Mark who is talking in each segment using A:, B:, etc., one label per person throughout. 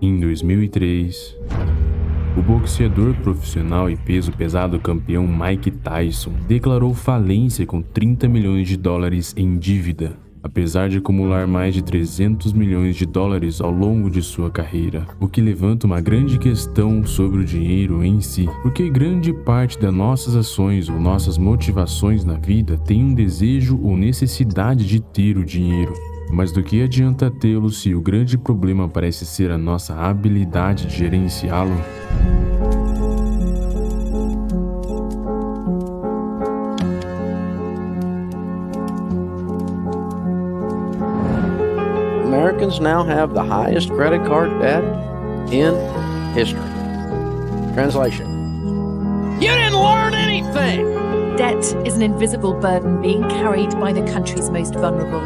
A: Em 2003, o boxeador profissional e peso pesado campeão Mike Tyson declarou falência com 30 milhões de dólares em dívida, apesar de acumular mais de 300 milhões de dólares ao longo de sua carreira, o que levanta uma grande questão sobre o dinheiro em si, porque grande parte das nossas ações ou nossas motivações na vida tem um desejo ou necessidade de ter o dinheiro. Mas do que adianta tê-lo se o grande problema parece ser a nossa habilidade de gerenciá-lo?
B: Americans now have the highest credit card debt in history. Translation: You didn't learn anything!
C: Debt is an invisible burden being carried by the country's most vulnerable.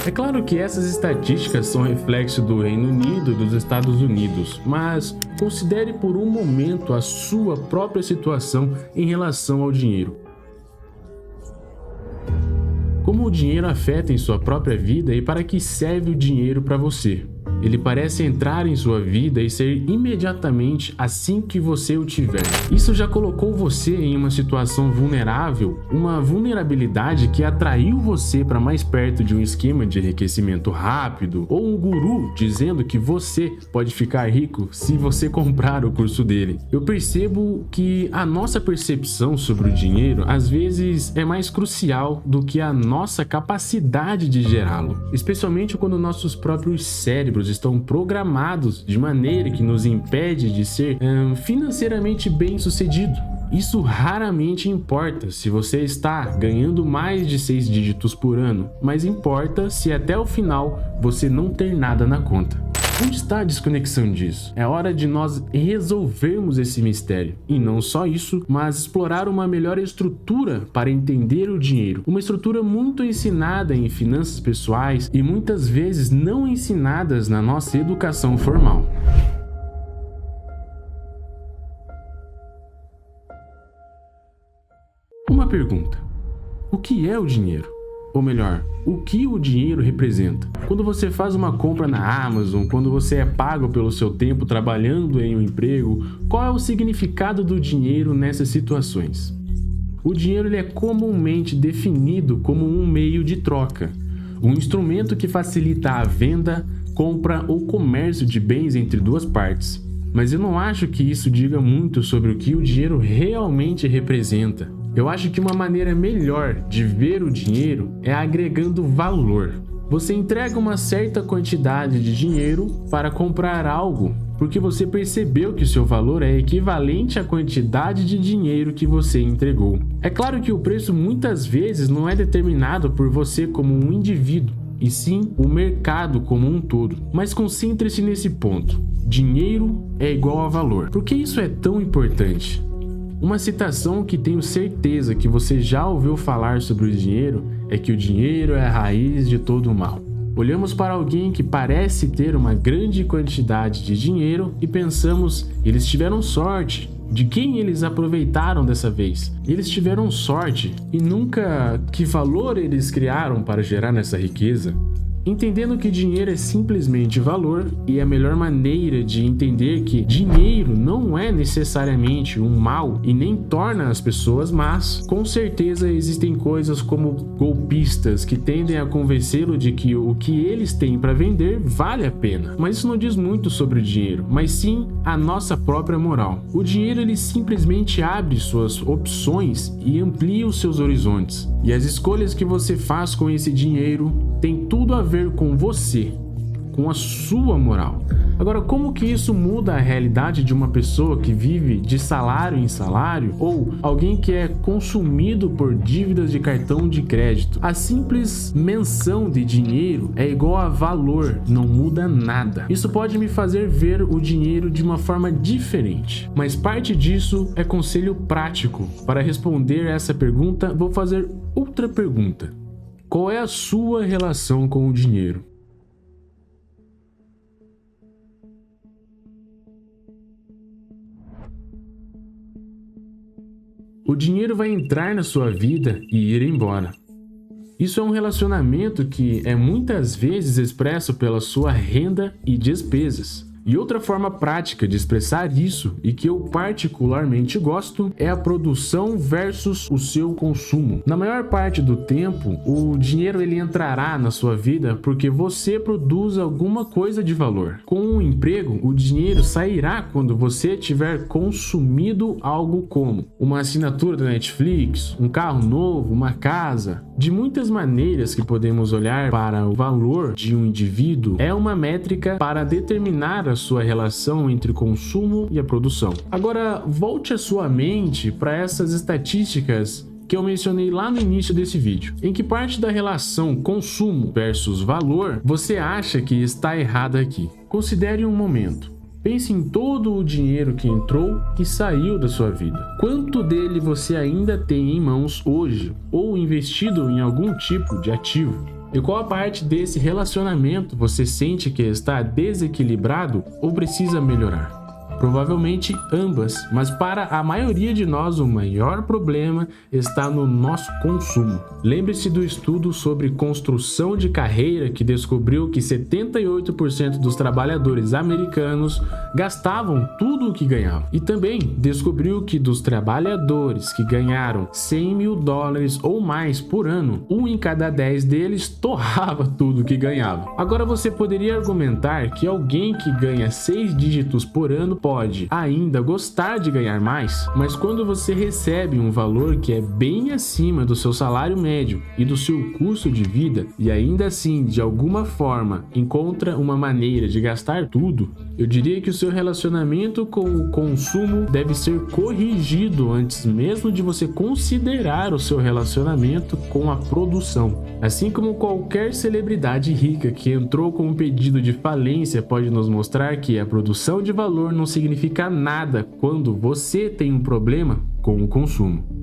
A: É claro que essas estatísticas são reflexo do Reino Unido e dos Estados Unidos, mas considere por um momento a sua própria situação em relação ao dinheiro. Como o dinheiro afeta em sua própria vida e para que serve o dinheiro para você? Ele parece entrar em sua vida e ser imediatamente assim que você o tiver. Isso já colocou você em uma situação vulnerável, uma vulnerabilidade que atraiu você para mais perto de um esquema de enriquecimento rápido ou um guru dizendo que você pode ficar rico se você comprar o curso dele. Eu percebo que a nossa percepção sobre o dinheiro às vezes é mais crucial do que a nossa capacidade de gerá-lo, especialmente quando nossos próprios cérebros estão programados de maneira que nos impede de ser financeiramente bem-sucedido. Isso raramente importa se você está ganhando mais de 6 dígitos por ano, mas importa se até o final você não ter nada na conta. Onde está a desconexão disso? É hora de nós resolvermos esse mistério. E não só isso, mas explorar uma melhor estrutura para entender o dinheiro. Uma estrutura muito ensinada em finanças pessoais e muitas vezes não ensinadas na nossa educação formal. Uma pergunta: o que é o dinheiro? Ou melhor, o que o dinheiro representa? Quando você faz uma compra na Amazon, quando você é pago pelo seu tempo trabalhando em um emprego, qual é o significado do dinheiro nessas situações? O dinheiro ele é comumente definido como um meio de troca, um instrumento que facilita a venda, compra ou comércio de bens entre duas partes. Mas eu não acho que isso diga muito sobre o que o dinheiro realmente representa. Eu acho que uma maneira melhor de ver o dinheiro é agregando valor. Você entrega uma certa quantidade de dinheiro para comprar algo, porque você percebeu que o seu valor é equivalente à quantidade de dinheiro que você entregou. É claro que o preço muitas vezes não é determinado por você como um indivíduo, e sim o mercado como um todo. Mas concentre-se nesse ponto. Dinheiro é igual a valor. Por que isso é tão importante? Uma citação que tenho certeza que você já ouviu falar sobre o dinheiro é que o dinheiro é a raiz de todo o mal. Olhamos para alguém que parece ter uma grande quantidade de dinheiro e pensamos, eles tiveram sorte. De quem eles aproveitaram dessa vez? Eles tiveram sorte e nunca que valor eles criaram para gerar nessa riqueza? Entendendo que dinheiro é simplesmente valor, e a melhor maneira de entender que dinheiro não é necessariamente um mal e nem torna as pessoas más, com certeza existem coisas como golpistas que tendem a convencê-lo de que o que eles têm para vender vale a pena. Mas isso não diz muito sobre o dinheiro, mas sim a nossa própria moral. O dinheiro ele simplesmente abre suas opções e amplia os seus horizontes. E as escolhas que você faz com esse dinheiro tem tudo a ver com você, com a sua moral. Agora, como que isso muda a realidade de uma pessoa que vive de salário em salário ou alguém que é consumido por dívidas de cartão de crédito? A simples menção de dinheiro é igual a valor, não muda nada. Isso pode me fazer ver o dinheiro de uma forma diferente, mas parte disso é conselho prático. Para responder essa pergunta, vou fazer outra pergunta. Qual é a sua relação com o dinheiro? O dinheiro vai entrar na sua vida e ir embora. Isso é um relacionamento que é muitas vezes expresso pela sua renda e despesas. E outra forma prática de expressar isso, e que eu particularmente gosto, é a produção versus o seu consumo. Na maior parte do tempo, o dinheiro ele entrará na sua vida porque você produz alguma coisa de valor. Com um emprego, o dinheiro sairá quando você tiver consumido algo como uma assinatura da Netflix, um carro novo, uma casa. De muitas maneiras que podemos olhar para o valor de um indivíduo, é uma métrica para determinar a sua relação entre consumo e a produção. Agora, volte a sua mente para essas estatísticas que eu mencionei lá no início desse vídeo. Em que parte da relação consumo versus valor você acha que está errada aqui? Considere um momento. Pense em todo o dinheiro que entrou e saiu da sua vida. Quanto dele você ainda tem em mãos hoje ou investido em algum tipo de ativo? E qual a parte desse relacionamento você sente que está desequilibrado ou precisa melhorar? Provavelmente ambas, mas para a maioria de nós o maior problema está no nosso consumo. Lembre-se do estudo sobre construção de carreira que descobriu que 78% dos trabalhadores americanos gastavam tudo o que ganhavam. E também descobriu que dos trabalhadores que ganharam $100 mil ou mais por ano, 1 em cada 10 deles torrava tudo o que ganhava. Agora você poderia argumentar que alguém que ganha 6 dígitos por ano pode ainda gostar de ganhar mais, mas quando você recebe um valor que é bem acima do seu salário médio e do seu custo de vida e ainda assim de alguma forma encontra uma maneira de gastar tudo, eu diria que o seu relacionamento com o consumo deve ser corrigido antes mesmo de você considerar o seu relacionamento com a produção. Assim como qualquer celebridade rica que entrou com um pedido de falência pode nos mostrar que a produção de valor não significa nada quando você tem um problema com o consumo.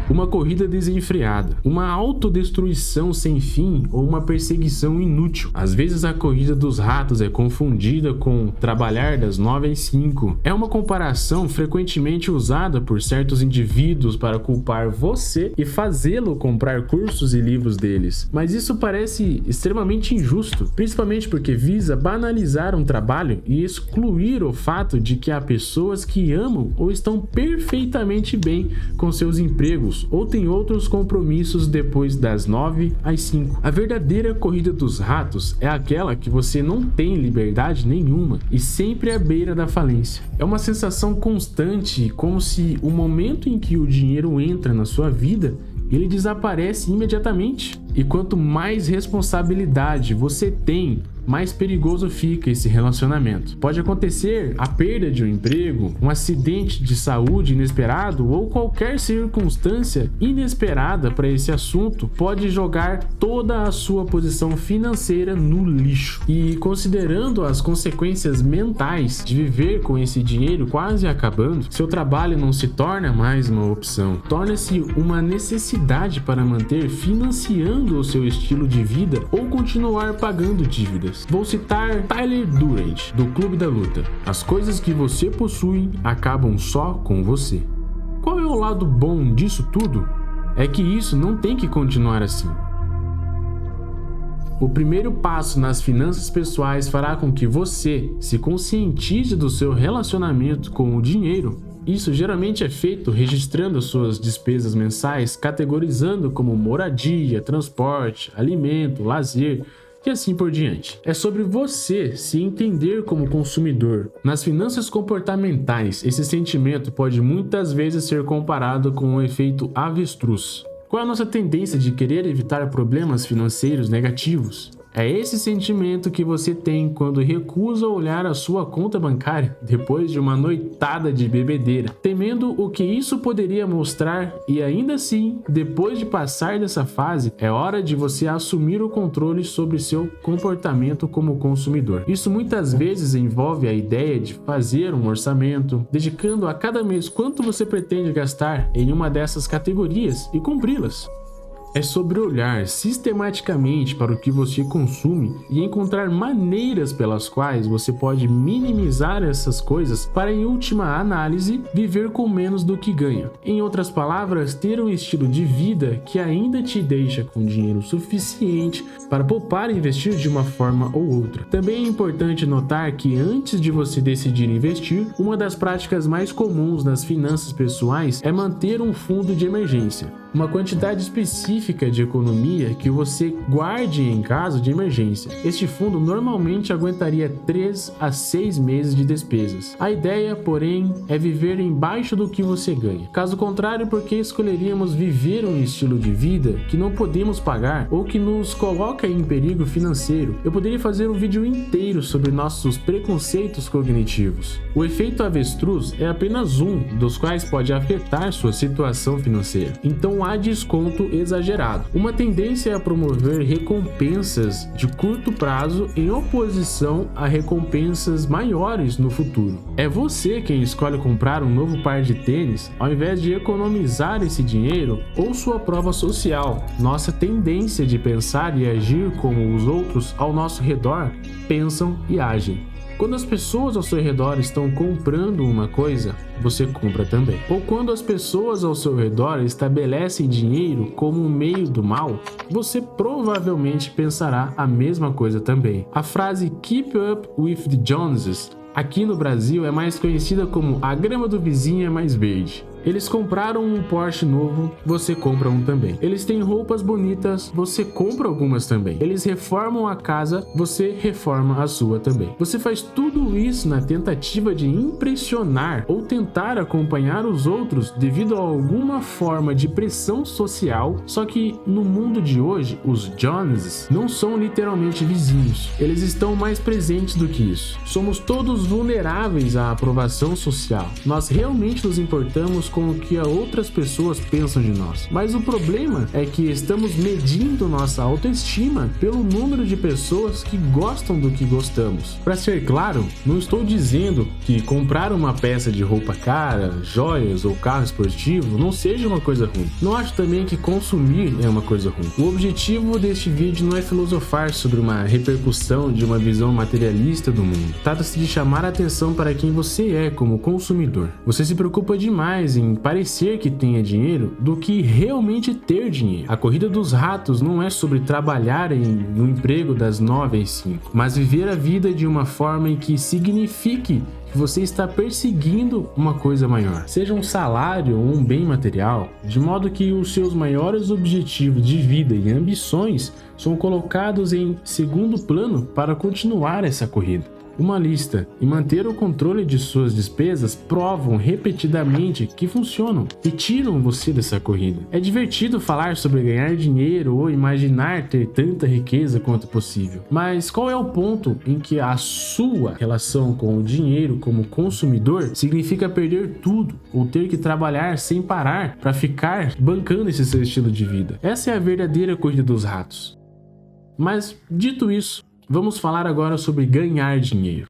A: Uma corrida desenfreada, uma autodestruição sem fim ou uma perseguição inútil. Às vezes a corrida dos ratos é confundida com trabalhar das 9 às 5. É uma comparação frequentemente usada por certos indivíduos para culpar você e fazê-lo comprar cursos e livros deles. Mas isso parece extremamente injusto, principalmente porque visa banalizar um trabalho e excluir o fato de que há pessoas que amam ou estão perfeitamente bem com seus empregos ou tem outros compromissos depois das 9 às 5. A verdadeira corrida dos ratos é aquela que você não tem liberdade nenhuma e sempre à beira da falência. É uma sensação constante, como se o momento em que o dinheiro entra na sua vida, ele desaparece imediatamente. E quanto mais responsabilidade você tem, mais perigoso fica esse relacionamento. Pode acontecer a perda de um emprego, um acidente de saúde inesperado ou qualquer circunstância inesperada para esse assunto pode jogar toda a sua posição financeira no lixo. E considerando as consequências mentais de viver com esse dinheiro quase acabando, seu trabalho não se torna mais uma opção, torna-se uma necessidade para manter financiando o seu estilo de vida ou continuar pagando dívidas. Vou citar Tyler Durant, do Clube da Luta. As coisas que você possui acabam só com você. Qual é o lado bom disso tudo? É que isso não tem que continuar assim. O primeiro passo nas finanças pessoais fará com que você se conscientize do seu relacionamento com o dinheiro. Isso geralmente é feito registrando suas despesas mensais, categorizando como moradia, transporte, alimento, lazer e assim por diante. É sobre você se entender como consumidor. Nas finanças comportamentais, esse sentimento pode muitas vezes ser comparado com o efeito avestruz. Qual é a nossa tendência de querer evitar problemas financeiros negativos? É esse sentimento que você tem quando recusa olhar a sua conta bancária depois de uma noitada de bebedeira, temendo o que isso poderia mostrar, e ainda assim, depois de passar dessa fase, é hora de você assumir o controle sobre seu comportamento como consumidor. Isso muitas vezes envolve a ideia de fazer um orçamento, dedicando a cada mês quanto você pretende gastar em uma dessas categorias e cumpri-las. É sobre olhar sistematicamente para o que você consome e encontrar maneiras pelas quais você pode minimizar essas coisas para, em última análise, viver com menos do que ganha. Em outras palavras, ter um estilo de vida que ainda te deixa com dinheiro suficiente para poupar e investir de uma forma ou outra. Também é importante notar que antes de você decidir investir, uma das práticas mais comuns nas finanças pessoais é manter um fundo de emergência, uma quantidade específica de economia que você guarde em caso de emergência. Este fundo normalmente aguentaria 3 a 6 meses de despesas. A ideia, porém, é viver embaixo do que você ganha. Caso contrário, por que escolheríamos viver um estilo de vida que não podemos pagar ou que nos coloca em perigo financeiro? Eu poderia fazer um vídeo inteiro sobre nossos preconceitos cognitivos. O efeito avestruz é apenas um dos quais pode afetar sua situação financeira. Então há desconto exagerado. Uma tendência é a promover recompensas de curto prazo em oposição a recompensas maiores no futuro. É você quem escolhe comprar um novo par de tênis ao invés de economizar esse dinheiro, ou sua prova social. Nossa tendência de pensar e agir como os outros ao nosso redor pensam e agem. Quando as pessoas ao seu redor estão comprando uma coisa, você compra também. Ou quando as pessoas ao seu redor estabelecem dinheiro como um meio do mal, você provavelmente pensará a mesma coisa também. A frase "Keep up with the Joneses" aqui no Brasil é mais conhecida como "a grama do vizinho é mais verde". Eles compraram um Porsche novo, você compra um também. Eles têm roupas bonitas, você compra algumas também. Eles reformam a casa, você reforma a sua também. Você faz tudo isso na tentativa de impressionar ou tentar acompanhar os outros devido a alguma forma de pressão social, só que no mundo de hoje, os Joneses não são literalmente vizinhos. Eles estão mais presentes do que isso. Somos todos vulneráveis à aprovação social. Nós realmente nos importamos com o que outras pessoas pensam de nós. Mas o problema é que estamos medindo nossa autoestima pelo número de pessoas que gostam do que gostamos. Para ser claro, não estou dizendo que comprar uma peça de roupa cara, joias ou carro esportivo não seja uma coisa ruim. Não acho também que consumir é uma coisa ruim. O objetivo deste vídeo não é filosofar sobre uma repercussão de uma visão materialista do mundo. Trata-se de chamar a atenção para quem você é como consumidor. Você se preocupa demais em parecer que tenha dinheiro do que realmente ter dinheiro. A corrida dos ratos não é sobre trabalhar em um emprego das 9 às 5, mas viver a vida de uma forma em que signifique que você está perseguindo uma coisa maior, seja um salário ou um bem material, de modo que os seus maiores objetivos de vida e ambições são colocados em segundo plano para continuar essa corrida. Uma lista e manter o controle de suas despesas provam repetidamente que funcionam e tiram você dessa corrida. É divertido falar sobre ganhar dinheiro ou imaginar ter tanta riqueza quanto possível, mas qual é o ponto em que a sua relação com o dinheiro como consumidor significa perder tudo ou ter que trabalhar sem parar para ficar bancando esse seu estilo de vida? Essa é a verdadeira corrida dos ratos. Mas, dito isso, vamos falar agora sobre ganhar dinheiro.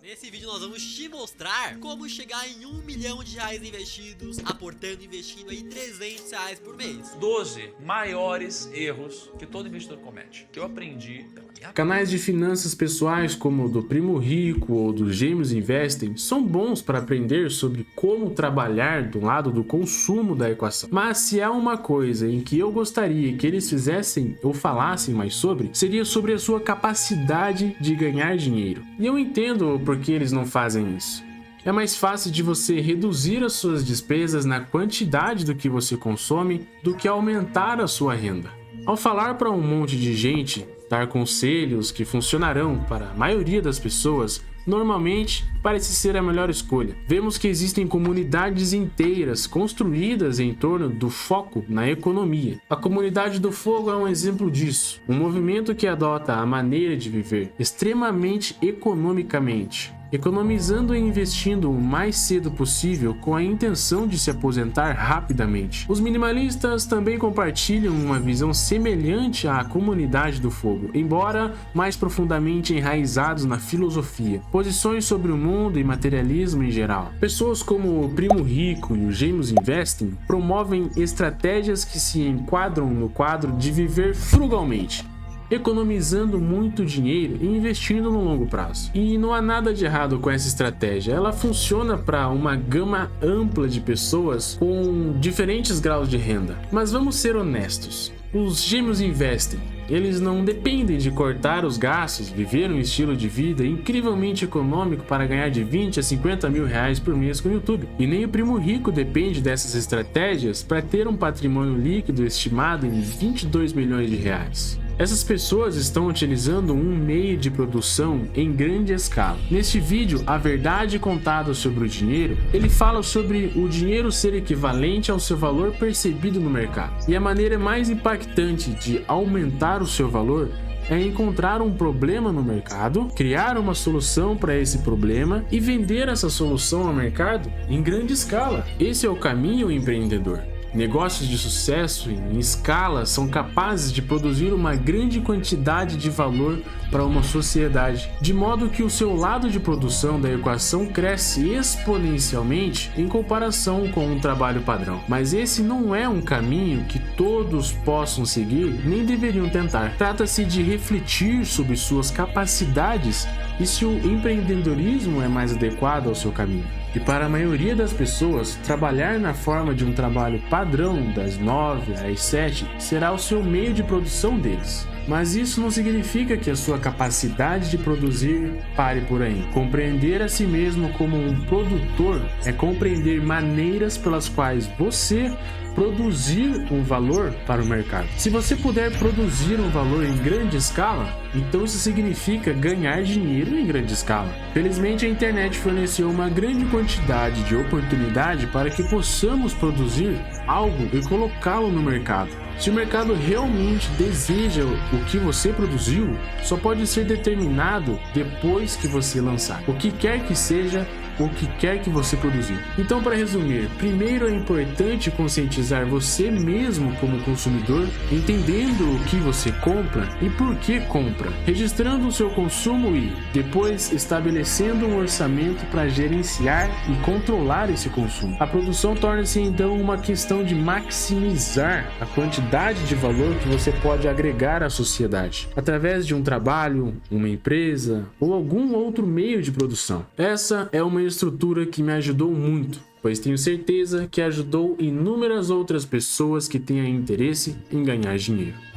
D: Nesse vídeo nós vamos te mostrar como chegar em R$1 milhão investidos, aportando e investindo aí R$300 por mês.
E: 12 maiores erros que todo investidor comete, que eu aprendi pela minha...
A: Canais de finanças pessoais como o do Primo Rico ou do Gêmeos Investem são bons para aprender sobre como trabalhar do lado do consumo da equação. Mas se há uma coisa em que eu gostaria que eles fizessem ou falassem mais sobre, seria sobre a sua capacidade de ganhar dinheiro. E eu entendo por que eles não fazem isso. É mais fácil de você reduzir as suas despesas na quantidade do que você consome do que aumentar a sua renda. Ao falar para um monte de gente, dar conselhos que funcionarão para a maioria das pessoas, normalmente parece ser a melhor escolha. Vemos que existem comunidades inteiras construídas em torno do foco na economia. A comunidade do fogo é um exemplo disso, um movimento que adota a maneira de viver extremamente economicamente, economizando e investindo o mais cedo possível com a intenção de se aposentar rapidamente. Os minimalistas também compartilham uma visão semelhante à comunidade do fogo, embora mais profundamente enraizados na filosofia, posições sobre o mundo e materialismo em geral. Pessoas como o Primo Rico e o James Investing promovem estratégias que se enquadram no quadro de viver frugalmente, economizando muito dinheiro e investindo no longo prazo. E não há nada de errado com essa estratégia, ela funciona para uma gama ampla de pessoas com diferentes graus de renda. Mas vamos ser honestos, os gêmeos investem. Eles não dependem de cortar os gastos, viver um estilo de vida incrivelmente econômico para ganhar de 20 a 50 mil reais por mês com o YouTube. E nem o Primo Rico depende dessas estratégias para ter um patrimônio líquido estimado em 22 milhões de reais. Essas pessoas estão utilizando um meio de produção em grande escala. Neste vídeo, A Verdade Contada sobre o Dinheiro, ele fala sobre o dinheiro ser equivalente ao seu valor percebido no mercado. E a maneira mais impactante de aumentar o seu valor é encontrar um problema no mercado, criar uma solução para esse problema e vender essa solução ao mercado em grande escala. Esse é o caminho empreendedor. Negócios de sucesso em escala são capazes de produzir uma grande quantidade de valor para uma sociedade, de modo que o seu lado de produção da equação cresce exponencialmente em comparação com um trabalho padrão. Mas esse não é um caminho que todos possam seguir, nem deveriam tentar. Trata-se de refletir sobre suas capacidades e se o empreendedorismo é mais adequado ao seu caminho. E para a maioria das pessoas, trabalhar na forma de um trabalho padrão das 9 às 7 será o seu meio de produção deles. Mas isso não significa que a sua capacidade de produzir pare por aí. Compreender a si mesmo como um produtor é compreender maneiras pelas quais você produzir um valor para o mercado. Se você puder produzir um valor em grande escala, então isso significa ganhar dinheiro em grande escala. Felizmente, a internet forneceu uma grande quantidade de oportunidade para que possamos produzir algo e colocá-lo no mercado. Se o mercado realmente deseja o que você produziu, só pode ser determinado depois que você lançar. O que quer que seja, o que quer que você produzir. Então, para resumir, primeiro é importante conscientizar você mesmo como consumidor, entendendo o que você compra e por que compra, registrando o seu consumo e, depois, estabelecendo um orçamento para gerenciar e controlar esse consumo. A produção torna-se então uma questão de maximizar a quantidade de valor que você pode agregar à sociedade, através de um trabalho, uma empresa ou algum outro meio de produção. Essa é uma estrutura que me ajudou muito, pois tenho certeza que ajudou inúmeras outras pessoas que tenham interesse em ganhar dinheiro.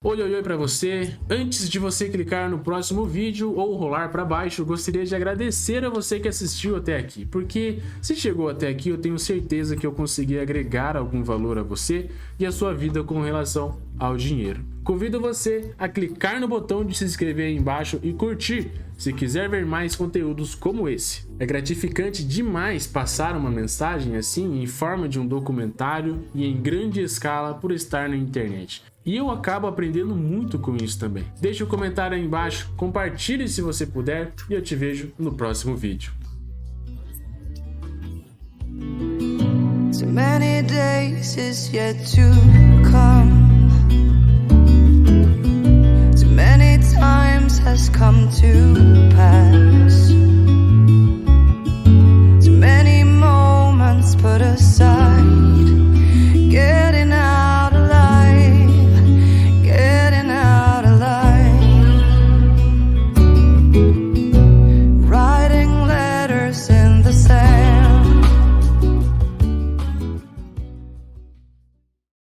A: Oi para você. Antes de você clicar no próximo vídeo ou rolar para baixo, eu gostaria de agradecer a você que assistiu até aqui, porque se chegou até aqui eu tenho certeza que eu consegui agregar algum valor a você e a sua vida com relação ao dinheiro. Convido você a clicar no botão de se inscrever aí embaixo e curtir se quiser ver mais conteúdos como esse. É gratificante demais passar uma mensagem assim em forma de um documentário e em grande escala por estar na internet. E eu acabo aprendendo muito com isso também. Deixe um comentário aí embaixo, compartilhe se você puder e eu te vejo no próximo vídeo.
F: So many days is yet to come. Too many times has come to